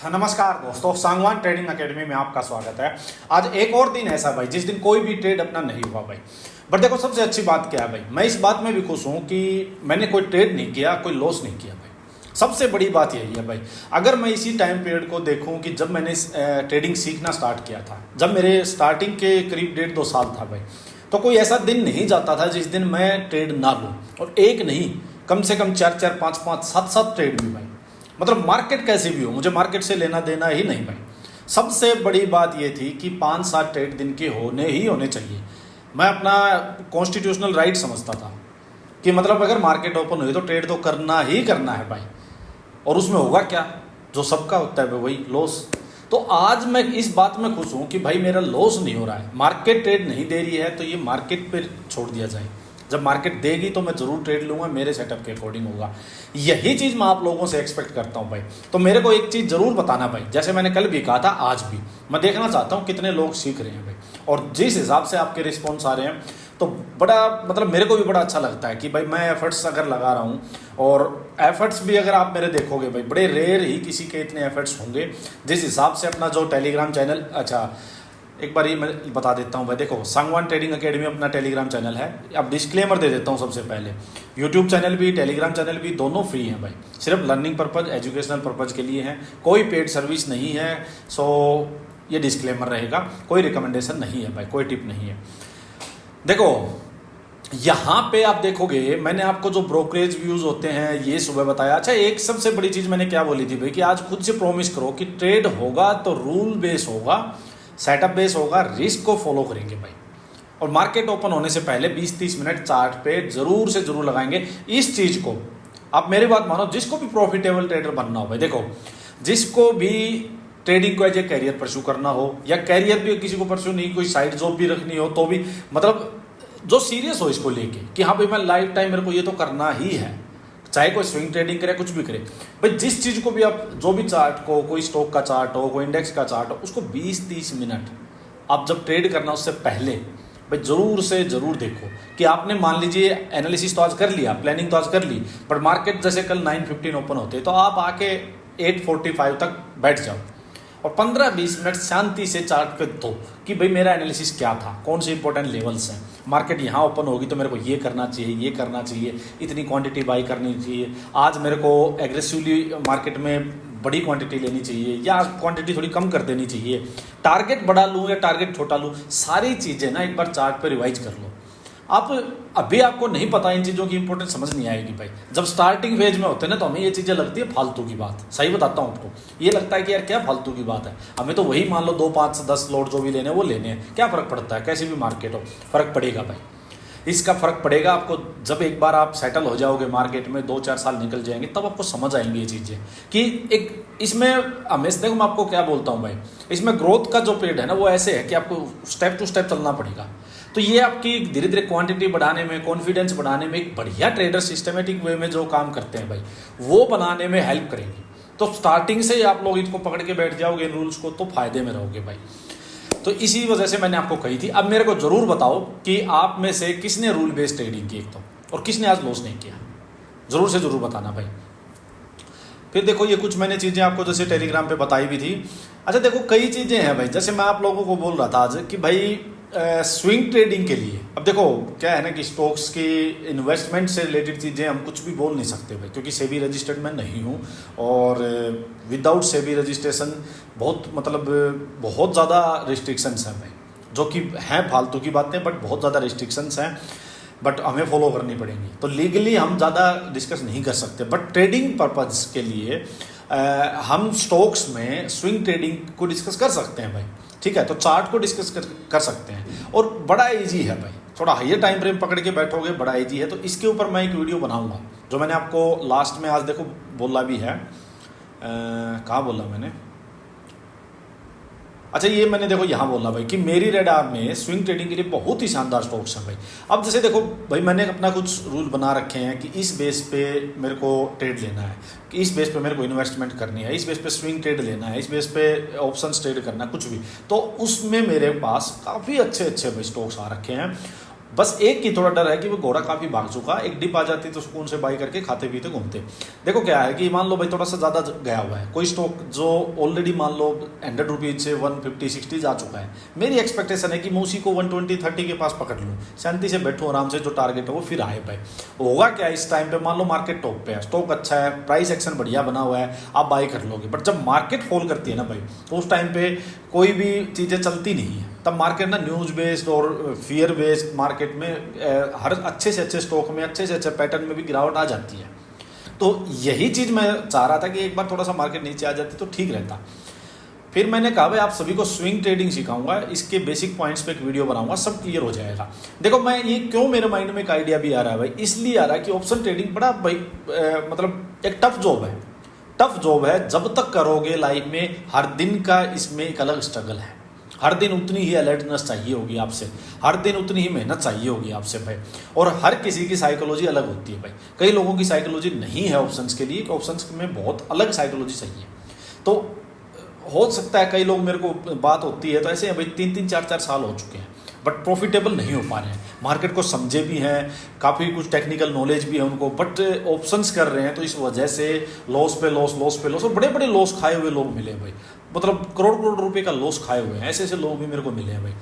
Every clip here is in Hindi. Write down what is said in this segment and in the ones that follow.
नमस्कार दोस्तों, सांगवान ट्रेडिंग एकेडमी में आपका स्वागत है। आज एक और दिन ऐसा भाई जिस दिन कोई भी ट्रेड अपना नहीं हुआ भाई। बट देखो, सबसे अच्छी बात क्या है भाई, मैं इस बात में भी खुश हूं कि मैंने कोई ट्रेड नहीं किया, कोई लॉस नहीं किया भाई। सबसे बड़ी बात यही है भाई। अगर मैं इसी टाइम पीरियड को देखूं कि जब मैंने ट्रेडिंग सीखना स्टार्ट किया था, जब मेरे स्टार्टिंग के करीब 1.5-2 साल था भाई, तो कोई ऐसा दिन नहीं जाता था जिस दिन मैं ट्रेड ना लूँ। और एक नहीं, कम से कम 4-4, 5-5, 7-7 ट्रेड भी भाई। मतलब मार्केट कैसे भी हो, मुझे मार्केट से लेना देना ही नहीं भाई। सबसे बड़ी बात ये थी कि 5-7 ट्रेड दिन के होने चाहिए। मैं अपना कॉन्स्टिट्यूशनल राइट समझता था कि मतलब अगर मार्केट ओपन हुई तो ट्रेड तो करना ही करना है भाई। और उसमें होगा क्या, जो सबका होता है वही लॉस। तो आज मैं इस बात में खुश हूँ कि भाई मेरा लॉस नहीं हो रहा है। मार्केट ट्रेड नहीं दे रही है तो ये मार्केट पे छोड़ दिया जाए। जब मार्केट देगी तो मैं जरूर ट्रेड लूंगा, मेरे सेटअप के अकॉर्डिंग होगा। यही चीज मैं आप लोगों से एक्सपेक्ट करता हूं भाई। तो मेरे को एक चीज जरूर बताना भाई, जैसे मैंने कल भी कहा था, आज भी मैं देखना चाहता हूं कितने लोग सीख रहे हैं भाई। और जिस हिसाब से आपके रिस्पॉन्स आ रहे हैं तो बड़ा मतलब मेरे को भी बड़ा अच्छा लगता है कि भाई मैं एफर्ट्स अगर लगा रहा हूं। और एफर्ट्स भी अगर आप मेरे देखोगे भाई, बड़े रेयर ही किसी के इतने एफर्ट्स होंगे जिस हिसाब से अपना जो टेलीग्राम चैनल, अच्छा एक बार ये मैं बता देता हूँ भाई। देखो, सांगवान ट्रेडिंग एकेडमी अपना टेलीग्राम चैनल है। अब डिस्क्लेमर दे देता हूँ सबसे पहले, यूट्यूब चैनल भी टेलीग्राम चैनल भी दोनों फ्री हैं भाई। सिर्फ लर्निंग पर्पज, एजुकेशनल पर्पज के लिए हैं, कोई पेड सर्विस नहीं है। सो ये डिस्क्लेमर रहेगा, कोई रिकमेंडेशन नहीं है भाई, कोई टिप नहीं है। देखो यहाँ पे आप देखोगे, मैंने आपको जो ब्रोकरेज व्यूज होते हैं ये सुबह बताया। अच्छा, एक सबसे बड़ी चीज मैंने क्या बोली थी भाई कि आज खुद से प्रॉमिस करो कि ट्रेड होगा तो रूल बेस होगा, सेटअप बेस होगा, रिस्क को फॉलो करेंगे भाई। और मार्केट ओपन होने से पहले 20-30 मिनट चार्ट पे जरूर से जरूर लगाएंगे। इस चीज को आप मेरी बात मानो, जिसको भी प्रॉफिटेबल ट्रेडर बनना हो भाई, देखो जिसको भी ट्रेडिंग को एज ए कैरियर परस्यू करना हो, या कैरियर भी किसी को परस्यू नहीं, कोई साइड जॉब भी रखनी हो तो भी, मतलब जो सीरियस हो इसको लेके कि हाँ भाई मैं लाइफ टाइम मेरे को ये तो करना ही है, चाहे कोई स्विंग ट्रेडिंग करे, कुछ भी करे भाई। जिस चीज को भी आप, जो भी चार्ट को, कोई स्टॉक का चार्ट हो, कोई इंडेक्स का चार्ट हो, उसको 20-30 मिनट आप जब ट्रेड करना उससे पहले भाई जरूर से जरूर देखो कि आपने मान लीजिए एनालिसिस तो आज कर लिया, प्लानिंग तो आज कर ली, पर मार्केट जैसे कल 9:15 ओपन होते तो आप आके 8:45 तक बैठ जाओ और 15-20 मिनट शांति से चार्ट पे दो कि भाई मेरा एनालिसिस क्या था, कौन से इंपॉर्टेंट लेवल्स हैं। मार्केट यहाँ ओपन होगी तो मेरे को ये करना चाहिए, ये करना चाहिए, इतनी क्वांटिटी बाई करनी चाहिए, आज मेरे को एग्रेसिवली मार्केट में बड़ी क्वांटिटी लेनी चाहिए या क्वांटिटी थोड़ी कम कर देनी चाहिए, टारगेट बड़ा लूँ या टारगेट छोटा लूँ, सारी चीज़ें ना एक बार चार्ट पे रिवाइज कर लो। आप अभी आपको नहीं पता, इन चीज़ों की इंपॉर्टेंस समझ नहीं आएगी भाई। जब स्टार्टिंग फेज में होते हैं ना तो हमें ये चीज़ें लगती है फालतू की बात, सही बताता हूँ आपको। ये लगता है कि यार क्या फालतू की बात है, हमें तो वही मान लो 2, 5, 10 लोड जो भी लेने हैं वो लेने हैं, क्या फ़र्क पड़ता है, कैसी भी मार्केट हो, फ़र्क पड़ेगा भाई। इसका फ़र्क पड़ेगा आपको जब एक बार आप सेटल हो जाओगे मार्केट में, 2-4 साल निकल जाएंगे, तब आपको समझ आएंगी ये चीज़ें कि एक इसमें हमेशा, देखो मैं आपको क्या बोलता हूँ भाई, इसमें ग्रोथ का जो पीरियड है ना वो ऐसे है कि आपको स्टेप टू स्टेप चलना पड़ेगा। तो ये आपकी धीरे धीरे क्वांटिटी बढ़ाने में, कॉन्फिडेंस बढ़ाने में, एक बढ़िया ट्रेडर सिस्टमेटिक वे में जो काम करते हैं भाई, वो बनाने में हेल्प करेंगे। तो स्टार्टिंग से ही आप लोग इसको पकड़ के बैठ जाओगे रूल्स को, तो फायदे में रहोगे भाई। तो इसी वजह से मैंने आपको कही थी। अब मेरे को जरूर बताओ कि आप में से किसने रूल बेस्ड ट्रेडिंग की एक तो, और किसने आज लॉस नहीं किया, जरूर से जरूर बताना भाई। फिर देखो, ये कुछ मैंने चीज़ें आपको जैसे टेलीग्राम पे बताई भी थी। अच्छा देखो, कई चीज़ें हैं भाई, जैसे मैं आप लोगों को बोल रहा था आज कि भाई स्विंग ट्रेडिंग के लिए, अब देखो क्या है ना कि स्टॉक्स की इन्वेस्टमेंट से रिलेटेड चीज़ें हम कुछ भी बोल नहीं सकते भाई, क्योंकि सेबी रजिस्टर्ड मैं नहीं हूँ। और विदाउट सेबी रजिस्ट्रेशन बहुत ज़्यादा रिस्ट्रिक्शंस हैं भाई, जो कि हैं फालतू की बातें, बट बहुत ज़्यादा रिस्ट्रिक्शंस हैं, बट हमें फॉलो करनी पड़ेंगी। तो लीगली हम ज़्यादा डिस्कस नहीं कर सकते, बट ट्रेडिंग पर्पज़ के लिए हम स्टॉक्स में स्विंग ट्रेडिंग को डिस्कस कर सकते हैं भाई, ठीक है। तो चार्ट को डिस्कस कर सकते हैं, और बड़ा इजी है भाई, थोड़ा हाइयर टाइम फ्रेम पकड़ के बैठोगे, बड़ा इजी है। तो इसके ऊपर मैं एक वीडियो बनाऊंगा, जो मैंने आपको लास्ट में आज देखो बोला भी है, कहाँ बोला मैंने, अच्छा ये मैंने देखो यहाँ बोला भाई कि मेरी रेडार में स्विंग ट्रेडिंग के लिए बहुत ही शानदार स्टॉक्स हैं भाई। अब जैसे देखो भाई, मैंने अपना कुछ रूल बना रखे हैं कि इस बेस पे मेरे को ट्रेड लेना है, कि इस बेस पे मेरे को इन्वेस्टमेंट करनी है, इस बेस पे स्विंग ट्रेड लेना है, इस बेस पे ऑप्शंस ट्रेड करना है, कुछ भी। तो उसमें मेरे पास काफ़ी अच्छे अच्छे भाई स्टॉक्स आ रखे हैं। बस एक की थोड़ा डर है कि वो घोड़ा काफ़ी भाग चुका, एक डिप आ जाती तो सुकून से बाई करके खाते पीते घूमते। देखो क्या है कि मान लो भाई थोड़ा सा ज़्यादा गया हुआ है कोई स्टॉक जो ऑलरेडी मान लो 100 रुपीज़ से 150-160 जा चुका है, मेरी एक्सपेक्टेशन है कि मैं उसी को 120-130 के पास पकड़ लूँ, शांति से बैठूँ आराम से, जो टारगेट है वो फिर आए भाई। होगा क्या इस टाइम पे, मान लो मार्केट टॉप पे है, स्टॉक अच्छा है, प्राइस एक्शन बढ़िया बना हुआ है, आप बाई कर लोगे। बट जब मार्केट फॉल करती है ना भाई, तो उस टाइम पे कोई भी चीज़ें चलती नहीं है, तब मार्केट ना न्यूज़ बेस्ड और फियर बेस्ड मार्केट में हर अच्छे से अच्छे स्टॉक में अच्छे से अच्छे पैटर्न में भी गिरावट आ जाती है। तो यही चीज़ मैं चाह रहा था कि एक बार थोड़ा सा मार्केट नीचे आ जाती तो ठीक रहता। फिर मैंने कहा भाई आप सभी को स्विंग ट्रेडिंग सिखाऊंगा, इसके बेसिक पॉइंट्स पे एक वीडियो बनाऊंगा, सब क्लियर हो जाएगा। देखो मैं ये क्यों मेरे माइंड में एक आइडिया भी आ रहा है भाई, इसलिए आ रहा है कि ऑप्शन ट्रेडिंग बड़ा भाई मतलब एक टफ जॉब है, टफ जॉब है। जब तक करोगे लाइफ में, हर दिन का इसमें एक अलग स्ट्रगल है, हर दिन उतनी ही अलर्टनेस चाहिए होगी आपसे, हर दिन उतनी ही मेहनत चाहिए होगी आपसे भाई। और हर किसी की साइकोलॉजी अलग होती है भाई, कई लोगों की साइकोलॉजी नहीं है ऑप्शंस के लिए, ऑप्शंस में बहुत अलग साइकोलॉजी चाहिए। तो हो सकता है कई लोग, मेरे को बात होती है तो ऐसे हैं भाई 3-3 4-4 साल हो चुके हैं बट प्रॉफिटेबल नहीं हो पा रहे हैं, मार्केट को समझे भी हैं, काफ़ी कुछ टेक्निकल नॉलेज भी है उनको, बट ऑप्शंस कर रहे हैं तो इस वजह से लॉस पे लॉस, लॉस पे लॉस, और बड़े बड़े लॉस खाए हुए लोग मिले भाई, मतलब करोड़ करोड़ रुपए का लॉस खाए हुए हैं, ऐसे ऐसे लोग भी मेरे को मिले हैं भाई।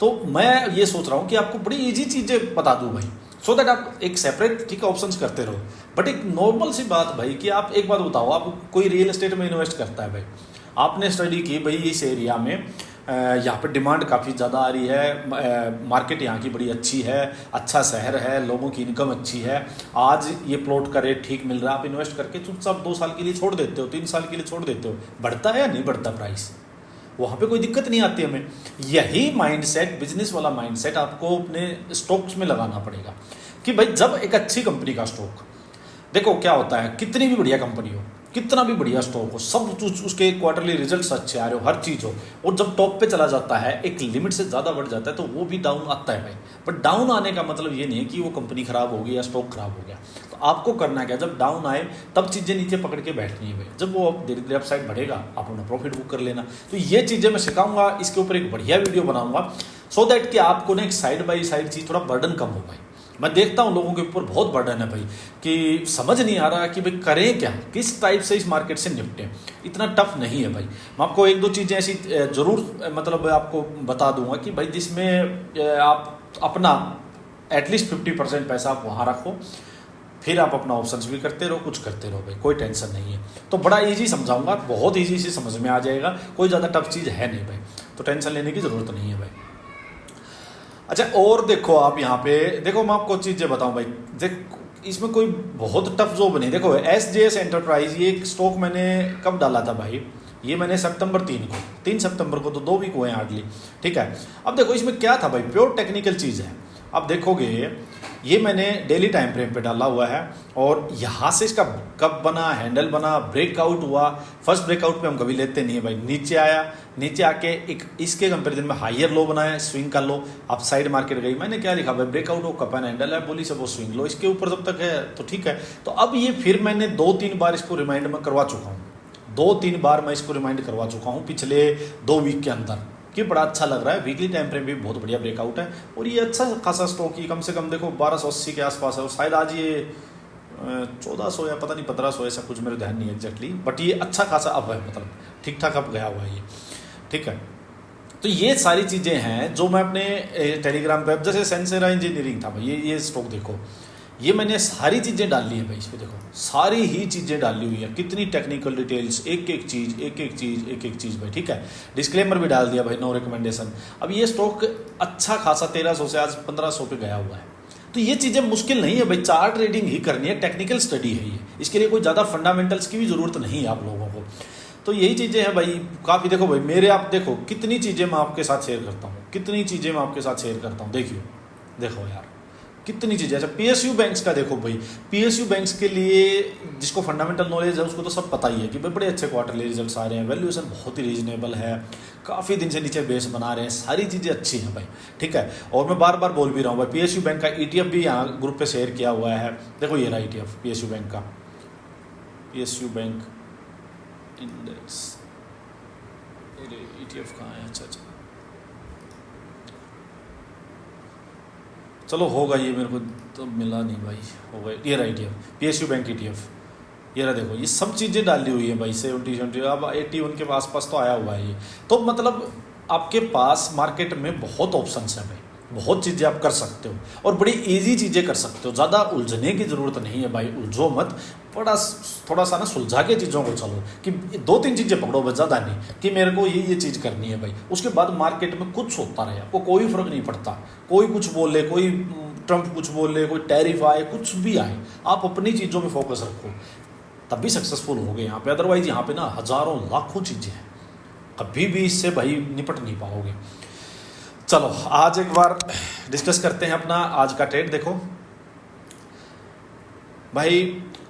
तो मैं ये सोच रहा हूँ कि आपको बड़ी इजी चीज़ें बता दूँ भाई, सो दैट आप एक सेपरेट ठीक है ऑप्शंस करते रहो। बट एक नॉर्मल सी बात भाई कि आप एक बात बताओ, आप कोई रियल एस्टेट में इन्वेस्ट करता है भाई, आपने स्टडी की भाई इस एरिया में यहाँ पे डिमांड काफ़ी ज़्यादा आ रही है, मार्केट यहाँ की बड़ी अच्छी है, अच्छा शहर है, लोगों की इनकम अच्छी है, आज ये प्लॉट का रेट ठीक मिल रहा है, आप इन्वेस्ट करके चुपचाप 2 साल के लिए छोड़ देते हो, 3 साल के लिए छोड़ देते हो, बढ़ता है या नहीं बढ़ता प्राइस, वहाँ पे कोई दिक्कत नहीं आती हमें। यही माइंडसेट, बिजनेस वाला माइंडसेट आपको अपने स्टॉक्स में लगाना पड़ेगा कि भाई जब एक अच्छी कंपनी का स्टॉक, देखो क्या होता है, कितनी भी बढ़िया कंपनी हो, कितना भी बढ़िया स्टॉक हो, सब उसके क्वार्टरली रिजल्ट्स अच्छे आ रहे हो, हर चीज़ हो, और जब टॉप पे चला जाता है, एक लिमिट से ज़्यादा बढ़ जाता है तो वो भी डाउन आता है भाई। बट डाउन आने का मतलब ये नहीं है कि वो कंपनी खराब हो गई या स्टॉक खराब हो गया। तो आपको करना क्या, जब डाउन आए तब चीज़ें नीचे पकड़ के बैठनी है भाई, जब वो धीरे धीरे अपसाइड बढ़ेगा आप अपना प्रॉफिट बुक कर लेना। तो ये चीज़ें मैं सिखाऊंगा, इसके ऊपर एक बढ़िया वीडियो बनाऊंगा, सो दैट कि आपको ना एक साइड बाई साइड चीज़ थोड़ा बर्डन कम हो भाई। मैं देखता हूँ लोगों के ऊपर बहुत बर्डन है भाई, कि समझ नहीं आ रहा कि भाई करें क्या, किस टाइप से इस मार्केट से निपटें, इतना टफ नहीं है भाई। मैं आपको 1-2 चीज़ें ऐसी ज़रूर मतलब आपको बता दूंगा कि भाई जिसमें आप अपना एटलीस्ट 50% पैसा आप वहाँ रखो, फिर आप अपना ऑप्शंस भी करते रहो, कुछ करते रहो भाई, कोई टेंशन नहीं है। तो बड़ा ईजी समझाऊंगा, बहुत ईजी से समझ में आ जाएगा, कोई ज़्यादा टफ चीज़ है नहीं भाई, तो टेंशन लेने की ज़रूरत नहीं है भाई। अच्छा और देखो आप यहाँ पे देखो, मैं आपको चीज़ें बताऊँ भाई, देखो इसमें कोई बहुत टफ जॉब नहीं। देखो SJS एंटरप्राइज, ये एक स्टॉक मैंने कब डाला था भाई, ये मैंने सितंबर 3 सितंबर को, तो 2 वीक हुए हैं हार्डली, ठीक है। अब देखो इसमें क्या था भाई, प्योर टेक्निकल चीज़ है। अब देखोगे ये मैंने डेली टाइम फ्रेम पे डाला हुआ है, और यहाँ से इसका कब बना, हैंडल बना, ब्रेकआउट हुआ, फर्स्ट ब्रेकआउट पे हम कभी लेते नहीं है भाई, नीचे आया, नीचे आके एक इसके कंपेरिजन में हायर लो बनाया, स्विंग का लो, अब साइड मार्केट गई, मैंने क्या लिखा भाई, ब्रेकआउट हो, कपन हैंडल है, बोली सब वो स्विंग लो, इसके ऊपर जब तक है तो ठीक है। तो अब ये फिर मैंने 2-3 बार इसको रिमाइंड में करवा चुका हूँ, 2-3 बार मैं इसको रिमाइंड करवा चुका हूँ पिछले 2 वीक के अंदर, कि बड़ा अच्छा लग रहा है, वीकली टाइम फ्रेम भी बहुत बढ़िया ब्रेकआउट है, और ये अच्छा खासा स्टॉक ही कम से कम देखो 1280 के आसपास है, और शायद आज ये 1400 या पता नहीं 1500, ऐसा कुछ मेरे ध्यान नहीं एग्जैक्टली, बट ये अच्छा खासा अप है, मतलब ठीक ठाक अप गया हुआ है ये, ठीक है। तो ये सारी चीज़ें हैं जो मैं अपने टेलीग्राम पे, जैसे सेंसेरा इंजीनियरिंग था भाई, ये स्टॉक देखो, ये मैंने सारी चीज़ें डाली है भाई, इस पर देखो सारी ही चीज़ें डाली हुई है, कितनी टेक्निकल डिटेल्स, एक एक चीज़ भाई, ठीक है। डिस्क्लेमर भी डाल दिया भाई, नो रिकमेंडेशन। अब ये स्टॉक अच्छा खासा 1300 से आज 1500 पे गया हुआ है, तो ये चीज़ें मुश्किल नहीं है भाई, चार्ट ट्रेडिंग ही करनी है, टेक्निकल स्टडी है ये, इसके लिए कोई ज़्यादा फंडामेंटल्स की भी ज़रूरत नहीं है आप लोगों को। तो यही चीज़ें हैं भाई, काफ़ी देखो भाई मेरे, आप देखो कितनी चीज़ें मैं आपके साथ शेयर करता हूँ, कितनी चीज़ें मैं आपके साथ शेयर करता हूँ, देखियो देखो यार कितनी चीज़ें। अच्छा PSU बैंक्स का देखो भाई, PSU बैंक्स के लिए जिसको फंडामेंटल नॉलेज है उसको तो सब पता ही है कि भाई बड़े अच्छे क्वार्टरली रिजल्ट्स आ रहे हैं, वैल्यूएशन बहुत ही रीजनेबल है, काफ़ी दिन से नीचे बेस बना रहे हैं, सारी चीज़ें अच्छी हैं भाई, ठीक है। और मैं बार बार बोल भी रहा हूँ भाई, PSU बैंक का ETF भी यहाँ ग्रुप पे शेयर किया हुआ है, देखो ये रहा ETF PSU बैंक का, PSU बैंक इंडेक्स, ETF कहाँ है, अच्छा, चलो होगा ये, मेरे को तो मिला नहीं भाई, होगा ये रहा ETF, PSU बैंक ETF, ये रहा देखो, ये सब चीज़ें डाली हुई है भाई, 70 अब 81 के आसपास तो आया हुआ है ये। तो मतलब आपके पास मार्केट में बहुत ऑप्शंस हैं भाई, बहुत चीज़ें आप कर सकते हो और बड़ी इजी चीज़ें कर सकते हो, ज़्यादा उलझने की ज़रूरत नहीं है भाई, उलझो मत, थोड़ा सा ना सुलझा के चीज़ों को चलो, कि 2-3 चीज़ें पकड़ो बस, ज़्यादा नहीं कि मेरे को ये चीज़ करनी है भाई। उसके बाद मार्केट में कुछ होता रहे, आपको कोई फ़र्क नहीं पड़ता, कोई कुछ बोले, कोई ट्रम्प कुछ बोले, कोई टैरिफ आए, कुछ भी आए, आप अपनी चीज़ों में फोकस रखो, तब भी सक्सेसफुल हो गए यहाँ पे। अदरवाइज यहाँ पे ना हज़ारों लाखों चीज़ें हैं, कभी भी इससे भाई निपट नहीं पाओगे। चलो आज एक बार डिस्कस करते हैं अपना आज का ट्रेड। देखो भाई,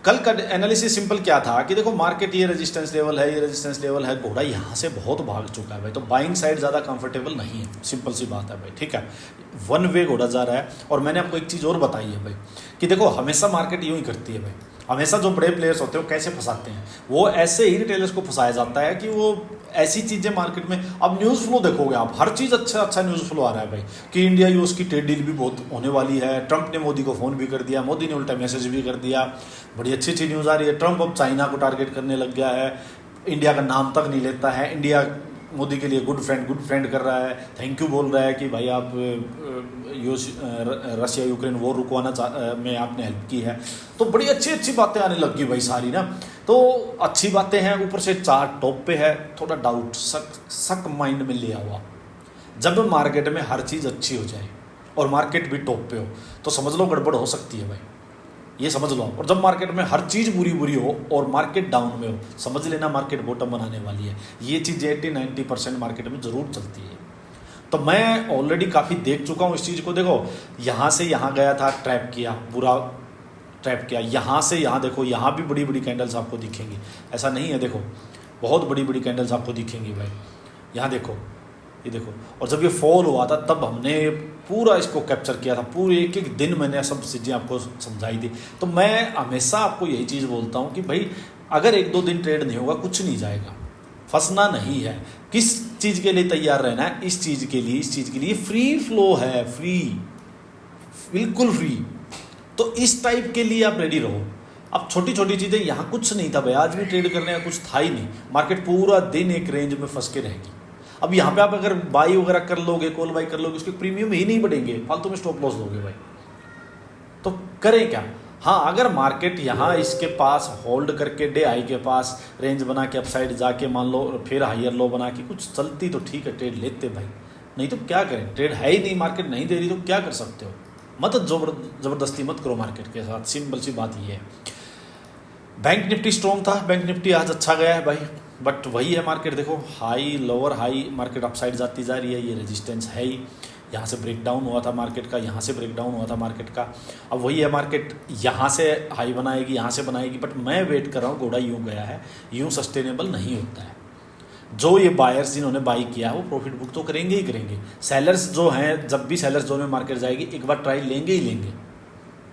कल का एनालिसिस सिंपल क्या था कि देखो मार्केट ये रेजिस्टेंस लेवल है, ये रेजिस्टेंस लेवल है, घोड़ा यहाँ से बहुत भाग चुका है भाई, तो बाइंग साइड ज़्यादा कंफर्टेबल नहीं है, सिंपल सी बात है भाई, ठीक है, वन वे घोड़ा जा रहा है। और मैंने आपको एक चीज़ और बताई है भाई कि देखो हमेशा मार्केट यूँ ही करती है भाई, हमेशा जो बड़े प्लेयर्स होते हैं वो कैसे फंसाते हैं, वो ऐसे ही रिटेलर्स को फंसाया जाता है कि वो ऐसी चीज़ें मार्केट में। अब न्यूज़ फ्लो देखोगे आप, हर चीज़ अच्छा न्यूज़ फ्लो आ रहा है भाई कि इंडिया यूएस की ट्रेड डील भी बहुत होने वाली है, ट्रंप ने मोदी को फ़ोन भी कर दिया, मोदी ने उल्टा मैसेज भी कर दिया, बड़ी अच्छी न्यूज़ आ रही है। ट्रंप अब चाइना को टारगेट करने लग गया है, इंडिया का नाम तक नहीं लेता है, इंडिया मोदी के लिए गुड फ्रेंड कर रहा है, थैंक यू बोल रहा है कि भाई आप रशिया यूक्रेन वॉर रुकवाना में आपने हेल्प की है। तो बड़ी अच्छी बातें आने लग गई भाई सारी ना, तो अच्छी बातें हैं। ऊपर से चार्ट टॉप पे है, थोड़ा डाउट शक माइंड में लिया हुआ। जब मार्केट में हर चीज़ अच्छी हो जाए और मार्केट भी टॉप पे हो तो समझ लो गड़बड़ हो सकती है भाई, ये समझ लो। और जब मार्केट में हर चीज़ बुरी हो और मार्केट डाउन में हो, समझ लेना मार्केट बॉटम बनाने वाली है। ये चीज़ 80-90% मार्केट में ज़रूर चलती है। तो मैं ऑलरेडी काफ़ी देख चुका हूँ इस चीज़ को। देखो यहाँ से यहाँ गया था, ट्रैप किया, पूरा ट्रैप किया, यहाँ से यहाँ देखो, यहाँ भी बड़ी कैंडल्स आपको दिखेंगी, ऐसा नहीं है, देखो बहुत बड़ी कैंडल्स आपको दिखेंगी भाई, यहाँ देखो, ये देखो। और जब ये फॉल हुआ था तब हमने पूरा इसको कैप्चर किया था, पूरे एक दिन मैंने सब चीज़ें आपको समझाई थी। तो मैं हमेशा आपको यही चीज़ बोलता हूँ कि भाई अगर 1-2 दिन ट्रेड नहीं होगा कुछ नहीं जाएगा, फंसना नहीं है। किस चीज़ के लिए तैयार रहना है? इस चीज़ के लिए फ्री फ्लो है, फ्री, बिल्कुल फ्री। तो इस टाइप के लिए आप रेडी रहो। अब छोटी चीज़ें, यहाँ कुछ नहीं था भाई, आज भी ट्रेड करने का कुछ था ही नहीं, मार्केट पूरा दिन एक रेंज में फंस के रहेगी। अब यहाँ पे आप अगर बाई वगैरह कर लोगे, कॉल बाई कर लोगे, उसके प्रीमियम ही नहीं बढ़ेंगे, फालतू में स्टॉप लॉस लोगे भाई, तो करें क्या? हाँ, अगर मार्केट यहाँ इसके पास होल्ड करके डे हाई के पास रेंज बना के अपसाइड जाके मान लो फिर हायर लो बना के कुछ चलती तो ठीक है, ट्रेड लेते भाई, नहीं तो क्या करें? ट्रेड है ही नहीं, मार्केट नहीं दे रही तो क्या कर सकते हो? मत ज़बरदस्ती मत करो मार्केट के साथ, सिंपल सी बात ये है। बैंक निफ्टी स्ट्रॉन्ग था, बैंक निफ्टी आज अच्छा गया है भाई, बट वही है मार्केट, देखो high lower high, market upside जाती जा रही है, ये रेजिस्टेंस है ही। यहाँ से ब्रेक डाउन हुआ था मार्केट का, यहाँ से ब्रेक डाउन हुआ था मार्केट का, अब वही है, मार्केट यहाँ से हाई बनाएगी, यहाँ से बनाएगी, बट मैं वेट कर रहा हूँ, घोड़ा यूँ गया है, यूँ सस्टेनेबल नहीं होता है। जो ये बायर्स जिन्होंने बाई किया है वो प्रॉफिट बुक तो करेंगे ही करेंगे। सेलर्स जो हैं, जब भी सेलर्स जोन में मार्केट जाएगी एक बार ट्राई लेंगे ही लेंगे,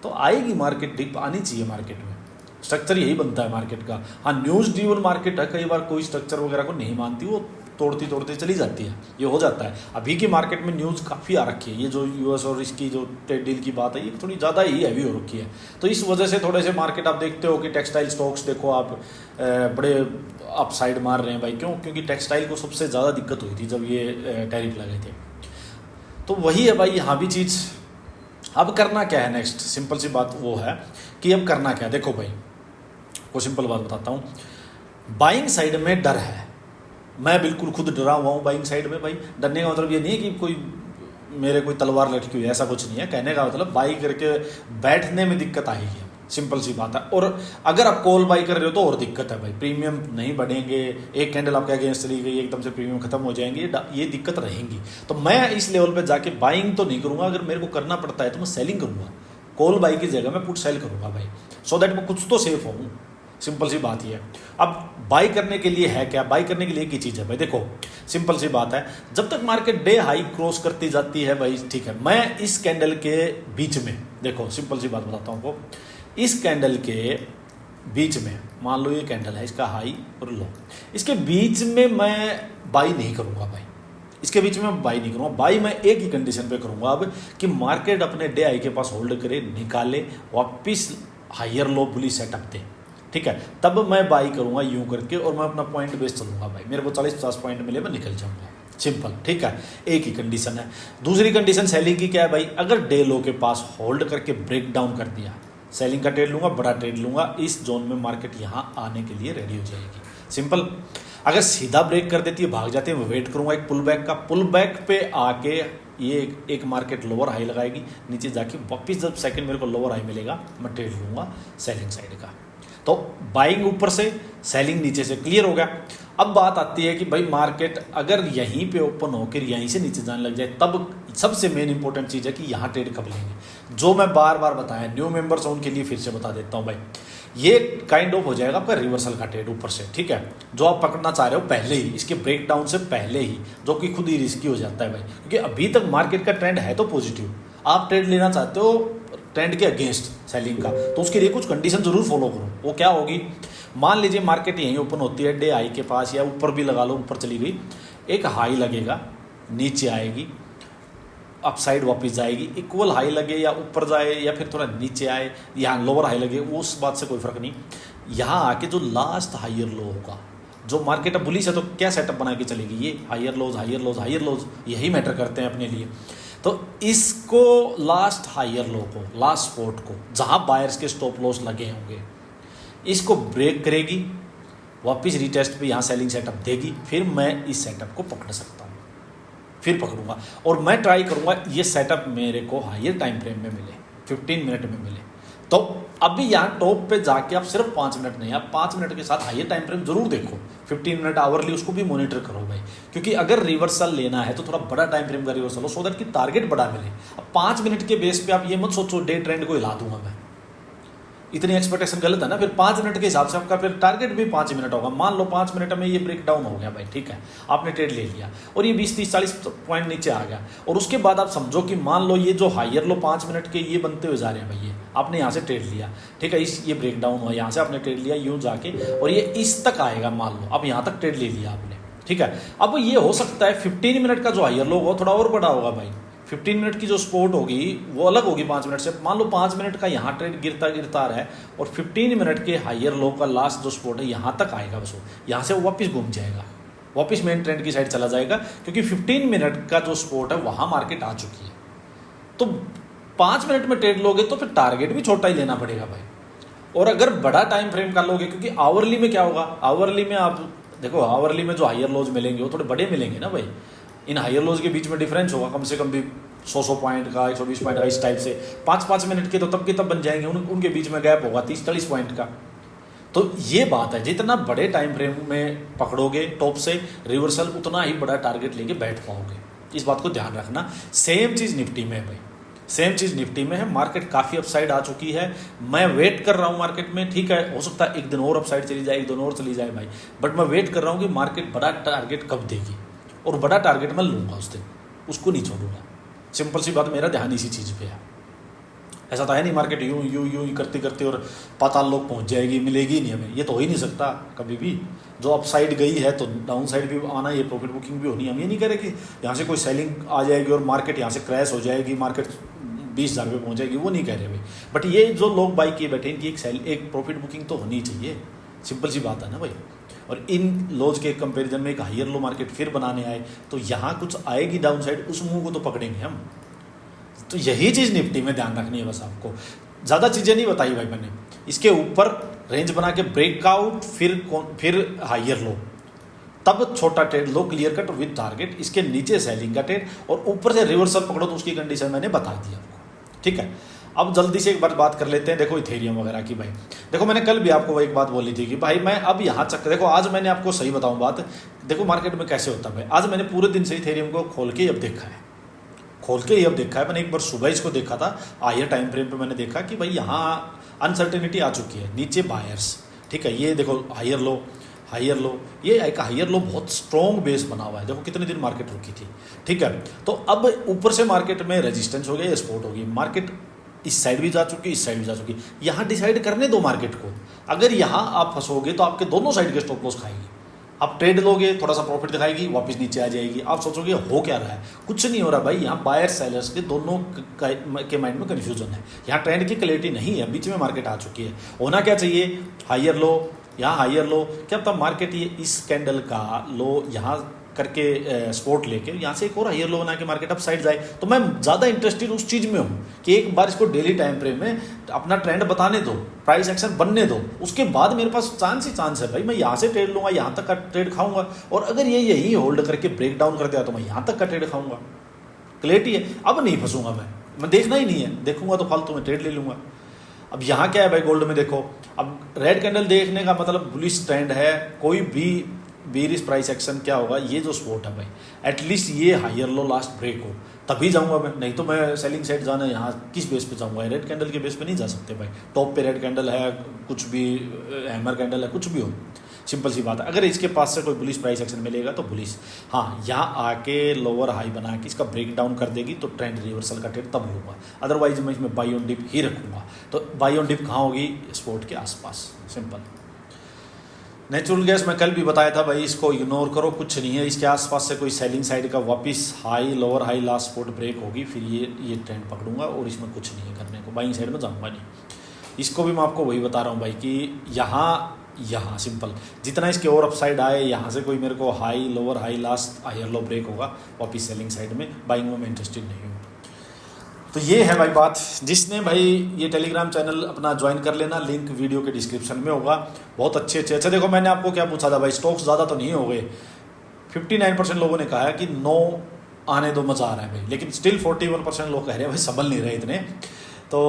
तो आएगी मार्केट, डिप आनी चाहिए मार्केट में, स्ट्रक्चर यही बनता है मार्केट का। हाँ, न्यूज़ ड्रिवन मार्केट है, कई बार कोई स्ट्रक्चर वगैरह को नहीं मानती, वो तोड़ती चली जाती है, ये हो जाता है। अभी की मार्केट में न्यूज़ काफ़ी आ रखी है, ये जो यूएस और इसकी जो ट्रेड डील की बात है ये थोड़ी ज़्यादा ही हैवी हो रखी है, तो इस वजह से थोड़े से मार्केट आप देखते हो कि टेक्सटाइल स्टॉक्स देखो आप बड़े अप साइड मार रहे हैं भाई। क्यों? क्योंकि टेक्सटाइल को सबसे ज़्यादा दिक्कत हुई थी जब ये टैरिफ लगे थे। तो वही है भाई, यहाँ भी चीज़। अब करना क्या है नेक्स्ट? सिंपल सी बात वो है कि अब करना क्या है। देखो भाई, को सिंपल बात बताता हूँ, बाइंग साइड में डर है, मैं बिल्कुल खुद डरा हुआ हूँ बाइंग साइड में भाई। डरने का मतलब ये नहीं है कि कोई मेरे कोई तलवार लटकी हुई है, ऐसा कुछ नहीं है। कहने का मतलब बाई करके बैठने में दिक्कत आएगी, सिंपल सी बात है। और अगर आप कॉल बाई कर रहे हो तो और दिक्कत है भाई, प्रीमियम नहीं बढ़ेंगे, एक कैंडल आपके अगेंस्ट चली गई एकदम से प्रीमियम खत्म हो जाएंगे, ये दिक्कत रहेंगी। तो मैं इस लेवल पे जाके बाइंग तो नहीं करूँगा, अगर मेरे को करना पड़ता है तो मैं सेलिंग करूँगा, कॉल बाई की जगह मैं पुट सेल करूँगा भाई, सो दैट मैं कुछ तो सेफ हूँ। सिंपल सी बात ही है। अब बाई करने के लिए है क्या? बाई करने के लिए की चीज़ है भाई, देखो सिंपल सी बात है, जब तक मार्केट डे हाई क्रॉस करती जाती है भाई, ठीक है, मैं इस कैंडल के बीच में, देखो सिंपल सी बात बताता हूँ आपको, इस कैंडल के बीच में मान लो ये कैंडल है, इसका हाई और लो, इसके बीच में मैं बाई नहीं करूँगा भाई, इसके बीच में मैं बाई नहीं करूँगा। बाई मैं एक ही कंडीशन पे करूँगा अब कि मार्केट अपने डे आई के पास होल्ड करे, निकाले, वापस हायर लो बुली सेटअप दे, ठीक है, तब मैं बाई करूँगा यूँ करके और मैं अपना पॉइंट बेस चलूँगा भाई। मेरे को 40-50 पॉइंट मिले मैं निकल जाऊँगा, सिंपल, ठीक है। एक ही कंडीशन है। दूसरी कंडीशन सेलिंग की क्या है भाई, अगर डे लो के पास होल्ड करके ब्रेक डाउन कर दिया, सेलिंग का ट्रेड लूँगा, बड़ा ट्रेड लूँगा, इस जोन में मार्केट यहाँ आने के लिए रेडी हो जाएगी, सिंपल। अगर सीधा ब्रेक कर देती है, भाग जाती है, मैं वेट करूँगा एक पुल बैक का, पुल बैक पे आके ये एक मार्केट लोअर हाई लगाएगी, नीचे जाके वापस जब सेकंड मेरे को लोअर हाई मिलेगा मैं ट्रेड लूँगा सेलिंग साइड का। तो बाइंग ऊपर से, सेलिंग नीचे से, क्लियर हो गया। अब बात आती है कि भाई मार्केट अगर यहीं पे ओपन होकर यहीं से नीचे जाने लग जाए, तब सबसे मेन इंपॉर्टेंट चीज़ है कि यहाँ ट्रेड कब लेंगे। जो मैं बार बार बताया, न्यू मेंबर्स उनके लिए फिर से बता देता हूँ भाई, ये काइंड ऑफ हो जाएगा आपका रिवर्सल का ट्रेड ऊपर से, ठीक है, जो आप पकड़ना चाह रहे हो पहले ही, इसके ब्रेक डाउन से पहले ही, जो कि खुद ही रिस्की हो जाता है भाई, क्योंकि अभी तक मार्केट का ट्रेंड है तो पॉजिटिव, आप ट्रेड लेना चाहते हो ट्रेंड के अगेंस्ट सेलिंग का, तो उसके लिए कुछ कंडीशन जरूर फॉलो करो। वो क्या होगी, मान लीजिए मार्केट यहीं ओपन होती है डे हाई के पास, या ऊपर भी लगा लो, ऊपर चली गई, एक हाई लगेगा, नीचे आएगी, अपसाइड वापस जाएगी, इक्वल हाई लगे या ऊपर जाए या फिर थोड़ा नीचे आए, यहाँ लोअर हाई लगे, उस बात से कोई फर्क नहीं। यहाँ आके जो लास्ट हायर लो होगा, जो मार्केट अब बुलिश है तो क्या सेटअप बना के चलेगी, ये higher lows higher lows higher lows यही मैटर करते हैं अपने लिए। तो इसको लास्ट हायर लो को, लास्ट स्पॉट को, जहाँ बायर्स के स्टॉप लॉस लगे होंगे, इसको ब्रेक करेगी, वापस रिटेस्ट पे यहाँ सेलिंग सेटअप देगी, फिर मैं इस सेटअप को पकड़ सकता हूँ, फिर पकड़ूंगा और मैं ट्राई करूंगा ये सेटअप मेरे को हायर टाइम फ्रेम में मिले, 15 मिनट में मिले। तो अभी यहाँ टॉप पे जाके आप सिर्फ 5 मिनट नहीं, आप 5 मिनट के साथ हायर टाइम फ्रेम जरूर देखो, 15 मिनट आवरली उसको भी मॉनिटर करो भाई, क्योंकि अगर रिवर्सल लेना है तो थोड़ा बड़ा टाइम फ्रेम का रिवर्सल हो, सो दैट कि टारगेट बड़ा मिले। अब 5 मिनट के बेस पे आप ये मत सोचो डे ट्रेंड को हिला दूंगा मैं, इतनी एक्सपेक्टेशन गलत है ना। फिर 5 मिनट के हिसाब से आपका फिर टारगेट भी 5 मिनट होगा। मान लो 5 मिनट में ये ब्रेक डाउन हो गया भाई, ठीक है, आपने ट्रेड ले लिया और ये 20-30-40 पॉइंट नीचे आ गया, और उसके बाद आप समझो कि मान लो ये जो हायर लो 5 मिनट के ये बनते हुए जा रहे हैं भाई, ये आपने यहाँ से ट्रेड लिया, ठीक है, ये ब्रेक डाउन हुआ, यहाँ से आपने ट्रेड लिया यूँ जाके, और ये इस तक आएगा, मान लो अब यहाँ तक ट्रेड ले लिया आपने, ठीक है। अब ये हो सकता है 15 मिनट का जो हायर लो होगा थोड़ा और बड़ा होगा भाई, 15 मिनट की जो स्पोर्ट होगी वो अलग होगी 5 मिनट से। मान लो 5 मिनट का यहाँ ट्रेड गिरता गिरता रहा है और 15 मिनट के हायर लो का लास्ट जो स्पोर्ट है यहाँ तक आएगा, बस यहाँ से वो वापस घूम जाएगा, वापस मेन ट्रेंड की साइड चला जाएगा, क्योंकि 15 मिनट का जो स्पोर्ट है वहाँ मार्केट आ चुकी है। तो 5 मिनट में ट्रेड लोगे तो फिर टारगेट भी छोटा ही लेना पड़ेगा भाई, और अगर बड़ा टाइम फ्रेम का लोगे, क्योंकि आवरली में क्या होगा, आवरली में आप देखो, आवरली में जो हायर लोज मिलेंगे वो थोड़े बड़े मिलेंगे ना भाई, इन हायर लोज के बीच में डिफरेंस होगा कम से कम भी 100 पॉइंट का, 120 पॉइंट का, इस टाइप से 5-5 मिनट के तो तब के तब बन जाएंगे, उनके बीच में गैप होगा 30-40 पॉइंट का। तो ये बात है, जितना बड़े टाइम फ्रेम में पकड़ोगे टॉप से रिवर्सल, उतना ही बड़ा टारगेट लेके बैठ पाओगे, इस बात को ध्यान रखना। सेम चीज़ निफ्टी में है भाई, सेम चीज़ निफ्टी में है। मार्केट काफ़ी अपसाइड आ चुकी है, मैं वेट कर रहा हूँ मार्केट में, ठीक है, हो सकता है एक दिन और अपसाइड चली जाए, एक दिन और चली जाए भाई, बट मैं वेट कर रहा हूँ कि मार्केट बड़ा टारगेट कब देगी, और बड़ा टारगेट मैं लूँगा उस दिन, उसको नहीं छोड़ूंगा। सिंपल सी बात, मेरा ध्यान इसी चीज़ पे है। ऐसा तो है नहीं मार्केट यूं यूं यूं करते करते और पाताल लोग पहुंच जाएगी, मिलेगी नहीं हमें, ये तो हो ही नहीं सकता कभी भी। जो अपसाइड गई है तो डाउन साइड भी आना, ये प्रॉफिट बुकिंग भी होनी। हम ये नहीं कह रहे कि यहाँ से कोई सेलिंग आ जाएगी और मार्केट यहाँ से क्रैश हो जाएगी, मार्केट 20,000 पे पहुँच जाएगी, वो नहीं कह रहे भाई। बट ये जो लोग बाई किए बैठे इनकी एक प्रॉफिट बुकिंग तो होनी चाहिए, सिंपल सी बात है ना भाई। और इन लोज के कंपैरिजन में एक हायर लो मार्केट फिर बनाने आए तो यहाँ कुछ आएगी डाउन साइड, उस मुंह को तो पकड़ेंगे हम। तो यही चीज़ निफ्टी में ध्यान रखनी है बस आपको, ज़्यादा चीज़ें नहीं बताई भाई मैंने। इसके ऊपर रेंज बना के ब्रेकआउट, फिर हायर लो, तब छोटा trade low clear cut with target, इसके नीचे सेलिंग का ट्रेड, और ऊपर से रिवर्सल पकड़ो तो उसकी कंडीशन मैंने बता दी आपको, ठीक है। अब जल्दी से एक बार बात कर लेते हैं, देखो इथेरियम वगैरह की भाई। देखो मैंने कल भी आपको एक बात बोली थी कि भाई मैं अब यहाँ चक्कर, देखो आज मैंने आपको सही बताऊँ बात, देखो मार्केट में कैसे होता है भाई। आज मैंने पूरे दिन से इथेरियम को खोल के अब देखा है, मैंने एक बार सुबह इसको देखा था, हायर टाइम फ्रेम पे मैंने देखा कि भाई यहाँ अनसर्टेनिटी आ चुकी है, नीचे बायर्स, ठीक है। ये देखो हायर लो, ये एक हायर लो बहुत स्ट्रॉन्ग बेस बना हुआ है, देखो कितने दिन मार्केट रुकी थी, ठीक है। तो अब ऊपर से मार्केट में रेजिस्टेंस हो गया या सपोर्ट होगी, मार्केट इस साइड भी जा चुकी, इस साइड भी जा चुकी। यहाँ डिसाइड करने दो मार्केट को, अगर यहाँ आप फंसोगे तो आपके दोनों साइड के स्टॉप लॉस खाएगी। आप ट्रेड लोगे, थोड़ा सा प्रॉफिट दिखाएगी, वापस नीचे आ जाएगी। आप सोचोगे हो क्या रहा है, कुछ नहीं हो रहा भाई। यहाँ बायर सेलर्स के दोनों के माइंड में कन्फ्यूजन है। यहाँ ट्रेंड की क्लैरिटी नहीं है, बीच में मार्केट आ चुकी है। होना क्या चाहिए, हायर लो, यहाँ हायर लो, क्या पता मार्केट ये इस कैंडल का लो यहाँ करके सपोर्ट लेके यहाँ से एक और हायर लो बना के मार्केट अप साइड जाए। तो मैं ज़्यादा इंटरेस्टेड उस चीज़ में हूँ कि एक बार इसको डेली टाइम फ्रेम में अपना ट्रेंड बताने दो, प्राइस एक्शन बनने दो, उसके बाद मेरे पास चांस ही चांस है भाई। मैं यहाँ से ट्रेड लूँगा, यहाँ तक का ट्रेड खाऊंगा, और अगर ये यही होल्ड करके ब्रेक डाउन कर दिया तो मैं यहाँ तक का ट्रेड खाऊंगा। क्लियरिटी है, अब नहीं फंसूंगा मैं देखना ही नहीं है, देखूंगा तो फालतू में ट्रेड ले लूँगा। अब यहाँ क्या है भाई, गोल्ड में देखो, अब रेड कैंडल देखने का मतलब बुलिश ट्रेंड है। कोई भी बेरिश प्राइस एक्शन क्या होगा, ये जो स्पोर्ट है भाई, एटलीस्ट ये हायर लो लास्ट ब्रेक हो तभी जाऊंगा मैं, नहीं तो मैं सेलिंग साइड जाना यहाँ किस बेस पे जाऊंगा, रेड कैंडल के बेस पे नहीं जा सकते भाई। टॉप पे रेड कैंडल है, कुछ भी हैमर कैंडल है, कुछ भी हो, सिंपल सी बात है। अगर इसके पास से कोई बुलिश प्राइस एक्शन मिलेगा तो बुलिश, हाँ यहाँ आके लोअर हाई बना के इसका ब्रेक डाउन कर देगी तो ट्रेंड रिवर्सल का ट्रेड तब होगा। अदरवाइज मैं इसमें बाई ऑन डिप ही रखूंगा। तो बाई ऑन डिप कहाँ होगी, स्पोर्ट के आसपास, सिंपल। नेचुरल गैस मैं कल भी बताया था भाई, इसको इग्नोर करो, कुछ नहीं है। इसके आसपास से कोई सेलिंग साइड का वापस high lower high last support break होगी, फिर ये ट्रेंड पकड़ूंगा और इसमें कुछ नहीं है करने को, बाइंग साइड में जाऊंगा नहीं। इसको भी मैं आपको वही बता रहा हूँ भाई कि यहाँ सिंपल जितना इसके और अपसाइड आए, यहाँ से कोई मेरे को high lower high last higher low break होगा, वापस सेलिंग साइड में, बाइंग में मैं इंटरेस्टेड नहीं हूँ। तो ये है भाई बात। जिसने भाई ये टेलीग्राम चैनल अपना ज्वाइन कर लेना, लिंक वीडियो के डिस्क्रिप्शन में होगा। बहुत अच्छे अच्छा देखो, मैंने आपको क्या पूछा था भाई, स्टॉक्स ज़्यादा तो नहीं हो गए। 59% लोगों ने कहा है कि नो आने दो, मज़ा आ रहा है भाई, लेकिन स्टिल 41% लोग कह रहे हैं भाई संभल नहीं रहे इतने। तो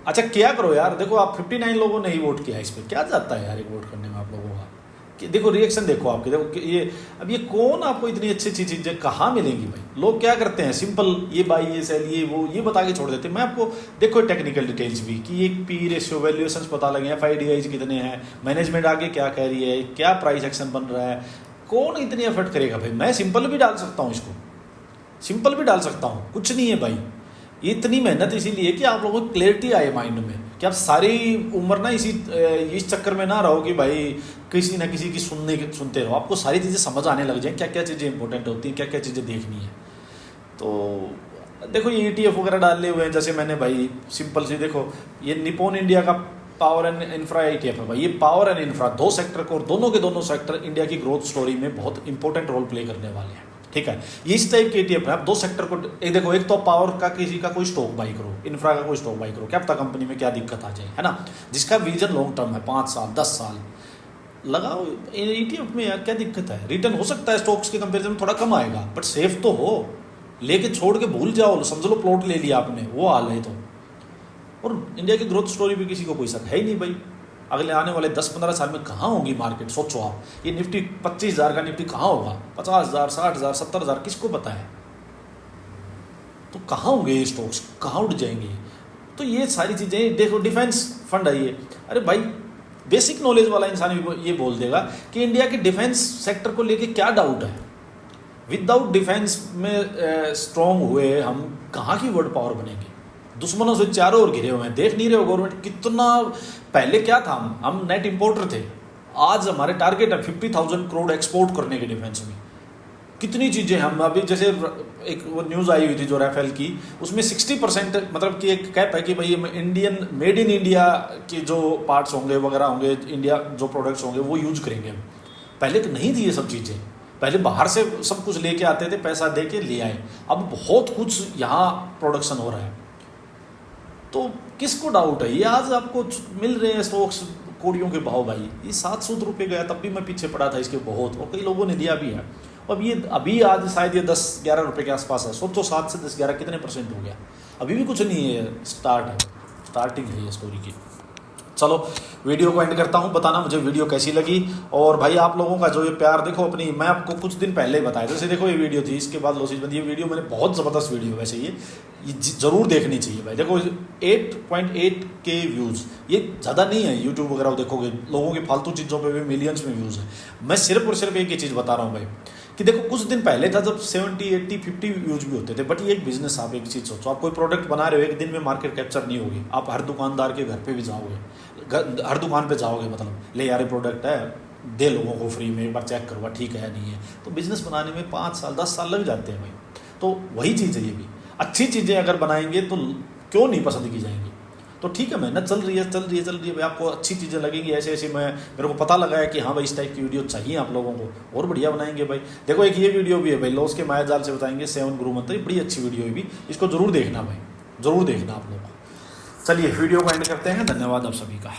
अच्छा क्या करो यार, देखो आप 59 लोगों ने ही वोट किया इस पर, क्या जाता है यार एक वोट करने में आप लोगों का। कि देखो रिएक्शन देखो आपके, देखो ये अब ये कौन आपको इतनी अच्छी अच्छी चीज़ें कहाँ मिलेंगी भाई। लोग क्या करते हैं, सिंपल ये बाई ये सेल ये वो ये बता के छोड़ देते हैं। मैं आपको देखो टेक्निकल डिटेल्स भी कि एक पी रेशियो वैल्यूएशंस पता लगे, FIDIs कितने हैं, मैनेजमेंट आगे क्या कह रही है, क्या प्राइस एक्शन बन रहा है, कौन इतनी एफर्ट करेगा भाई। मैं सिंपल भी डाल सकता हूँ, इसको सिंपल भी डाल सकता हूँ, कुछ नहीं है भाई। ये इतनी मेहनत इसीलिए कि आप लोगों को क्लैरिटी आए माइंड में, कि आप सारी उम्र ना इस चक्कर में ना रहो कि भाई किसी ना किसी की सुनते रहो। आपको सारी चीज़ें समझ आने लग जाए, क्या क्या चीज़ें इंपॉर्टेंट होती हैं, क्या क्या चीज़ें देखनी है। तो देखो ये ETF वगैरह डाले हुए हैं, जैसे मैंने भाई सिंपल से देखो, ये निपॉन इंडिया का पावर एंड इंफ्रा ETF है भाई। ये पावर एंड इंफ्रा दो सेक्टर को, और दोनों के दोनों सेक्टर इंडिया की ग्रोथ स्टोरी में बहुत इंपॉर्टेंट रोल प्ले करने वाले हैं, ठीक है। ये इस टाइप के ETF है, आप दो सेक्टर को एक देखो, एक तो पावर का किसी का कोई स्टॉक बाई करो, इंफ्रा का कोई स्टॉक बाई करो, क्या पता कंपनी में क्या दिक्कत आ जाए, है ना। जिसका विजन लॉन्ग टर्म है, 5 साल 10 साल लगाओ ETF में, यार क्या दिक्कत है। रिटर्न हो सकता है स्टॉक्स के कंपेरिजन में थोड़ा कम आएगा, बट सेफ तो हो। लेके छोड़ के भूल जाओ, समझ लो प्लॉट ले लिया आपने, वो हाल है। तो और इंडिया की ग्रोथ स्टोरी भी किसी को कोई शक है ही नहीं भाई। अगले आने वाले 10-15 साल में कहाँ होगी मार्केट, सोचो आप। ये निफ्टी 25,000 का निफ्टी कहाँ होगा, 50,000 60,000 70,000 किसको पता है। तो कहाँ होंगे ये स्टॉक्स, कहाँ उठ जाएंगे। तो ये सारी चीज़ें देखो, डिफेंस फंड है ये। अरे भाई बेसिक नॉलेज वाला इंसान भी ये बोल देगा कि इंडिया के डिफेंस सेक्टर को लेके क्या डाउट है। विदाउट डिफेंस में स्ट्रॉन्ग हुए हम कहाँ की वर्ल्ड पावर बनेंगे। दुश्मनों से चारों ओर घिरे हुए हैं, देख नहीं रहे हो गवर्नमेंट कितना। पहले क्या था, हम नेट इंपोर्टर थे, आज हमारे टारगेट है 50,000 करोड़ एक्सपोर्ट करने के डिफेंस में। कितनी चीज़ें हम अभी, जैसे एक वो न्यूज़ आई हुई थी जो राफेल की, उसमें 60% मतलब कि एक कैप है कि भाई इंडियन मेड इन इंडिया के जो पार्ट्स होंगे वगैरह होंगे, इंडिया जो प्रोडक्ट्स होंगे वो यूज करेंगे हम। पहले तो नहीं थी ये सब चीज़ें, पहले बाहर से सब कुछ लेके आते थे, पैसा दे के ले आए। अब बहुत कुछ यहाँ प्रोडक्शन हो रहा है, तो किसको डाउट है। ये आज आपको मिल रहे हैं स्टॉक्स कोड़ियों के भाव भाई। ये 700 रुपये गया, तब भी मैं पीछे पड़ा था इसके बहुत, और कई लोगों ने लिया भी है। अब ये अभी आज शायद ये 10-11 रुपये के आसपास है। सोचो 7 से 10-11 कितने % हो गया। अभी भी कुछ नहीं है, स्टार्टिंग है ये स्टोरी की। चलो वीडियो को एंड करता हूँ। बताना मुझे वीडियो कैसी लगी, और भाई आप लोगों का जो ये प्यार देखो अपनी, मैं आपको कुछ दिन पहले ही बताया, जैसे देखो ये वीडियो थी, इसके बाद लॉसेज बंद। ये वीडियो मैंने बहुत ज़बरदस्त वीडियो वैसे ये ज़रूर देखनी चाहिए भाई। देखो 8.8 के व्यूज़, ये ज़्यादा नहीं है। यूट्यूब वगैरह देखोगे लोगों की फालतू चीज़ों पर भी मिलियंस में व्यूज़ है। मैं सिर्फ और सिर्फ एक ही चीज़ बता रहा हूँ भाई कि देखो कुछ दिन पहले था जब 70, 80, 50 व्यूज भी होते थे, बट ये एक बिजनेस। आप एक चीज़ सोचो, आप कोई प्रोडक्ट बना रहे हो, एक दिन में मार्केट कैप्चर नहीं होगी। आप हर दुकानदार के घर पे भी जाओगे, हर दुकान पे जाओगे, मतलब ले यार प्रोडक्ट है दे लोगों को फ्री में, एक बार चेक करवा ठीक है नहीं है। तो बिजनेस बनाने में 5 साल 10 साल लग जाते हैं भाई। तो वही चीज़ है ये भी, अच्छी चीज़ें अगर बनाएंगे तो क्यों नहीं पसंद की जाएंगी। तो ठीक है, मेहनत चल रही है भाई, आपको अच्छी चीज़ें लगेंगी ऐसे ऐसे। मेरे को पता लगा है कि हाँ भाई इस टाइप की वीडियो चाहिए आप लोगों को, और बढ़िया बनाएंगे भाई। देखो एक ये वीडियो भी है भाई, लॉस के मायाजाल से बताएंगे 7 गुरु मंत्र, बड़ी अच्छी वीडियो है भी, इसको जरूर देखना भाई, जरूर देखना आप लोग। चलिए वीडियो को एंड करते हैं, धन्यवाद आप सभी का।